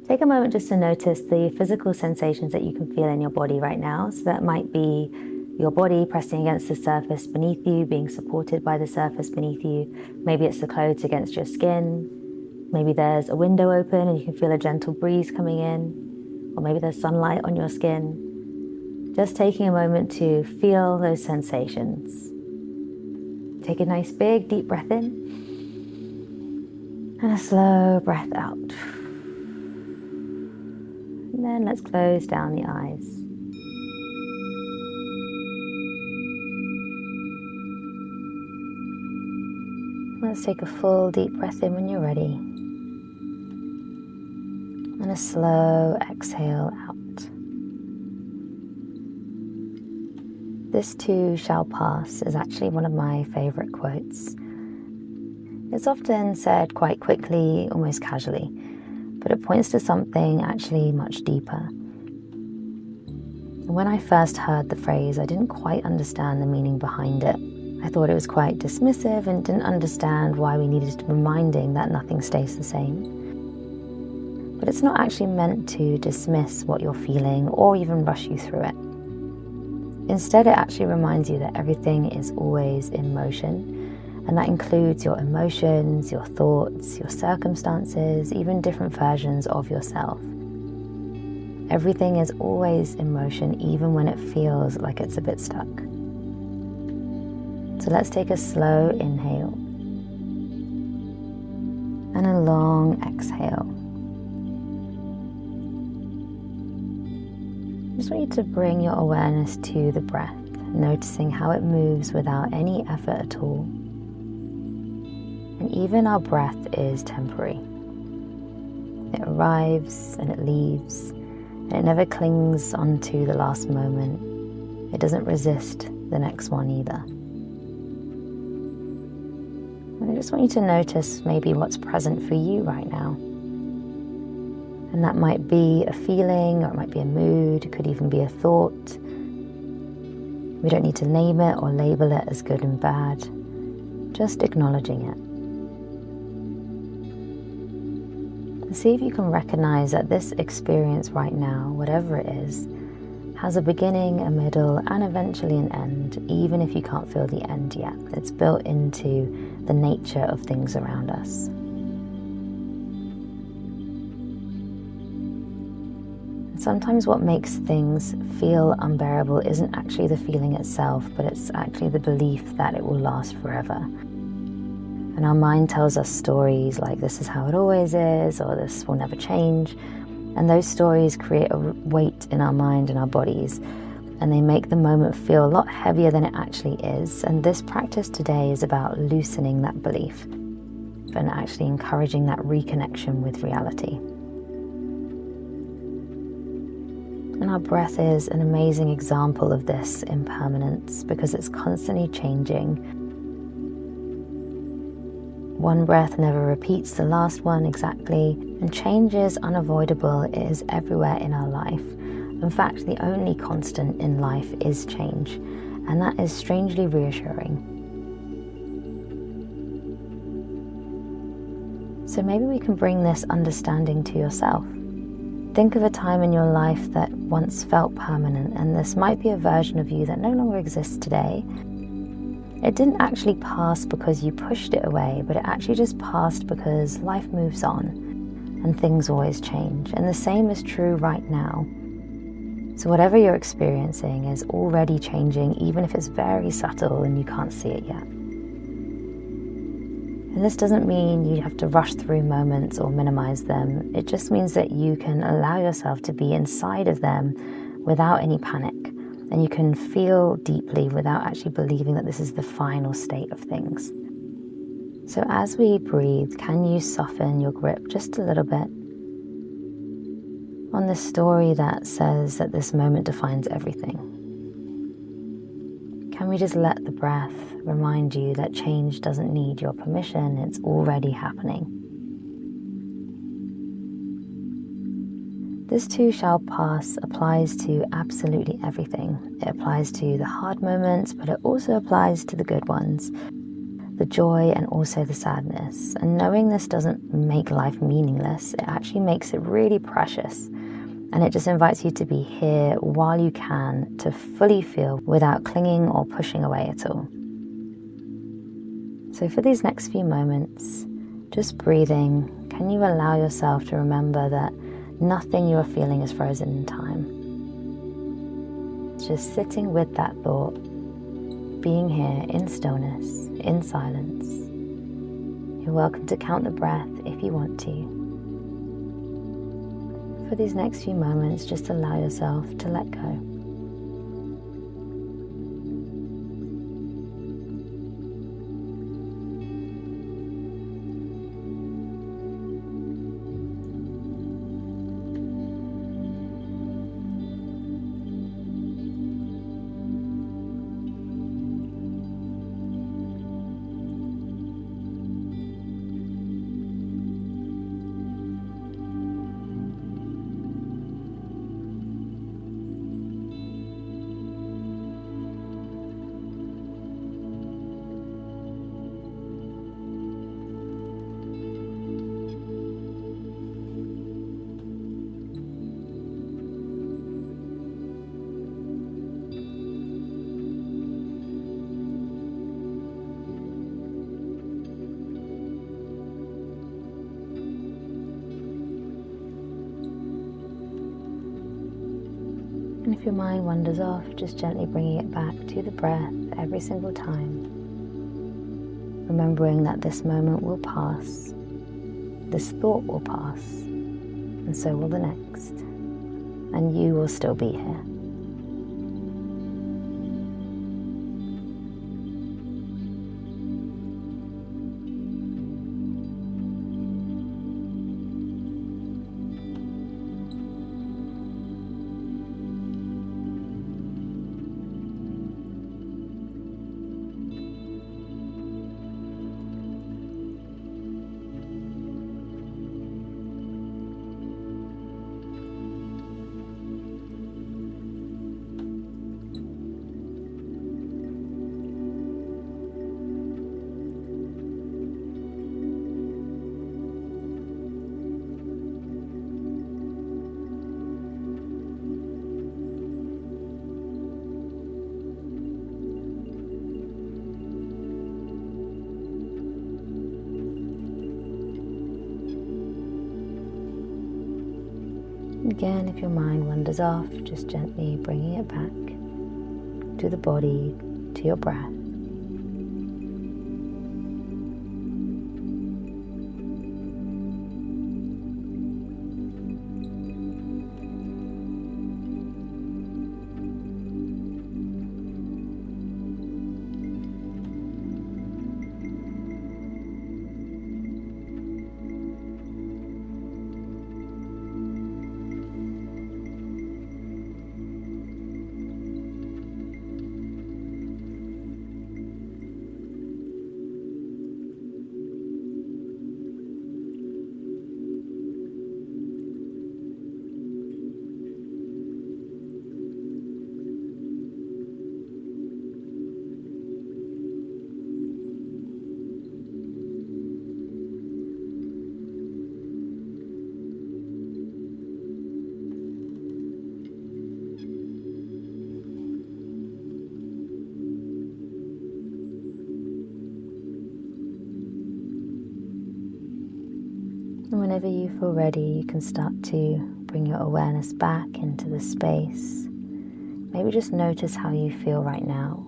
Take a moment just to notice the physical sensations that you can feel in your body right now. So that might be your body pressing against the surface beneath you, being supported by the surface beneath you. Maybe it's the clothes against your skin. Maybe there's a window open and you can feel a gentle breeze coming in. Or maybe there's sunlight on your skin. Just taking a moment to feel those sensations. Take a nice big deep breath in and a slow breath out. And then let's close down the eyes. Let's take a full deep breath in when you're ready. And a slow exhale out. This too shall pass is actually one of my favorite quotes. It's often said quite quickly, almost casually, but it points to something actually much deeper. When I first heard the phrase, I didn't quite understand the meaning behind it. I thought it was quite dismissive and didn't understand why we needed reminding that nothing stays the same. But it's not actually meant to dismiss what you're feeling or even rush you through it. Instead, it actually reminds you that everything is always in motion. And that includes your emotions, your thoughts, your circumstances, even different versions of yourself. Everything is always in motion, even when it feels like it's a bit stuck. So let's take a slow inhale and a long exhale. I just want you to bring your awareness to the breath, noticing how it moves without any effort at all. And even our breath is temporary. It arrives and it leaves, and it never clings onto the last moment. It doesn't resist the next one either. And I just want you to notice maybe what's present for you right now. And that might be a feeling, or it might be a mood, it could even be a thought. We don't need to name it or label it as good and bad, just acknowledging it. See if you can recognize that this experience right now, whatever it is, has a beginning, a middle, and eventually an end, even if you can't feel the end yet. It's built into the nature of things around us. And sometimes what makes things feel unbearable isn't actually the feeling itself, but it's actually the belief that it will last forever. And our mind tells us stories like this is how it always is, or this will never change. And those stories create a weight in our mind and our bodies, and they make the moment feel a lot heavier than it actually is. And this practice today is about loosening that belief and actually encouraging that reconnection with reality. And our breath is an amazing example of this impermanence because it's constantly changing. One breath never repeats the last one exactly, and change is unavoidable. It is everywhere in our life. In fact, the only constant in life is change, and that is strangely reassuring. So maybe we can bring this understanding to yourself. Think of a time in your life that once felt permanent, and this might be a version of you that no longer exists today. It didn't actually pass because you pushed it away, but it actually just passed because life moves on and things always change. And the same is true right now. So whatever you're experiencing is already changing, even if it's very subtle and you can't see it yet. And this doesn't mean you have to rush through moments or minimize them. It just means that you can allow yourself to be inside of them without any panic. And you can feel deeply without actually believing that this is the final state of things. So as we breathe, can you soften your grip just a little bit on the story that says that this moment defines everything? Can we just let the breath remind you that change doesn't need your permission, it's already happening? This too shall pass applies to absolutely everything. It applies to the hard moments, but it also applies to the good ones. the joy and also the sadness. And knowing this doesn't make life meaningless, it actually makes it really precious. And it just invites you to be here while you can, to fully feel without clinging or pushing away at all. So for these next few moments, just breathing, can you allow yourself to remember that nothing you are feeling is frozen in time? Just sitting with that thought, being here in stillness, in silence. You're welcome to count the breath if you want to. For these next few moments, just allow yourself to let go. And if your mind wanders off, just gently bringing it back to the breath every single time. Remembering that this moment will pass, this thought will pass, and so will the next. And you will still be here. Again, if your mind wanders off, just gently bringing it back to the body, to your breath. And whenever you feel ready, you can start to bring your awareness back into the space. Maybe just notice how you feel right now.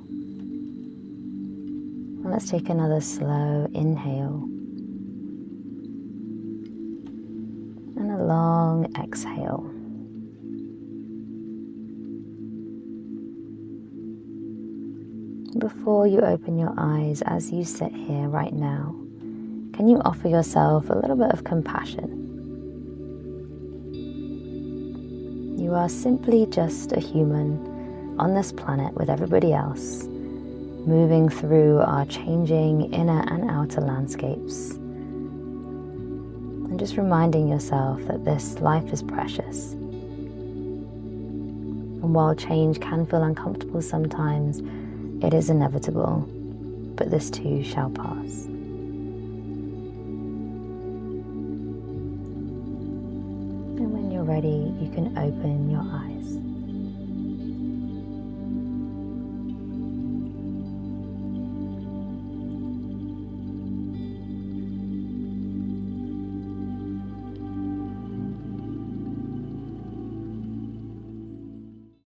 And let's take another slow inhale and a long exhale. Before you open your eyes, as you sit here right now, can you offer yourself a little bit of compassion? You are simply just a human on this planet with everybody else, moving through our changing inner and outer landscapes. And just reminding yourself that this life is precious. And while change can feel uncomfortable sometimes, it is inevitable. but this too shall pass. And when you're ready, you can open your